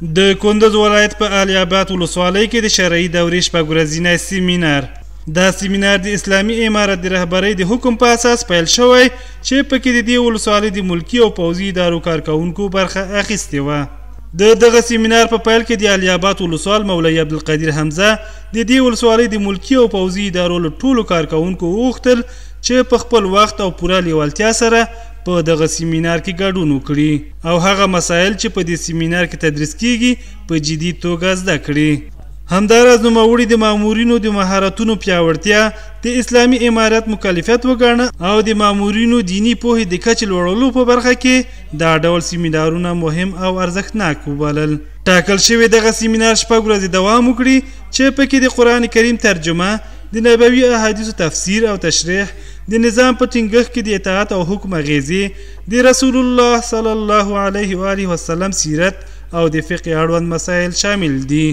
د کندز ولایت په علي اباد ولسوالۍ کې د شرعي دورې شپږ ورځنی سیمینار. دا سیمینار د اسلامي امارت د رهبرۍ د حکم په اساس پیل شوی چې پکې د دې ولسوالۍ د ملکي او پوځي ادارو کارکونکو برخه اخیستې وه. د دغه سیمینار په پیل کې د علي اباد ولسوال مولوي عبدالقدیر حمزه د دې ولسوالۍ د ملکي او پوځي ادارو له ټولو کارکونکو وغوښتل چې په خپل وخت او پوره لیوالتیا سره په دغه سیمینار کې ګډون وکړي او هغه مسایل چې په دې سیمینار کې تدریس کیږي په جدي توګه زده کړي. همداراز نوموړي د مامورینو د مهارتونو پیاوړتیا د اسلامي امارت مکلفیت وګڼه او د مامورینو دینی پوهې د کچې لوړولو په برخه کې دا ډول سیمینارونه مهم او ارزښتناک وبلل. ټاکل شوی دغه سیمینار شپږ ورځې دوام وکړي چې پکې د قرآن کریم ترجمه، د نبوي احادیثو تفسیر او تشریح، د نظام په ټینګښت کې د اطاعت او حکم اغیزې، د رسول الله صلی الله علیه و آله وسلم سیرت او د فقه اړوند مسایل شامل دي.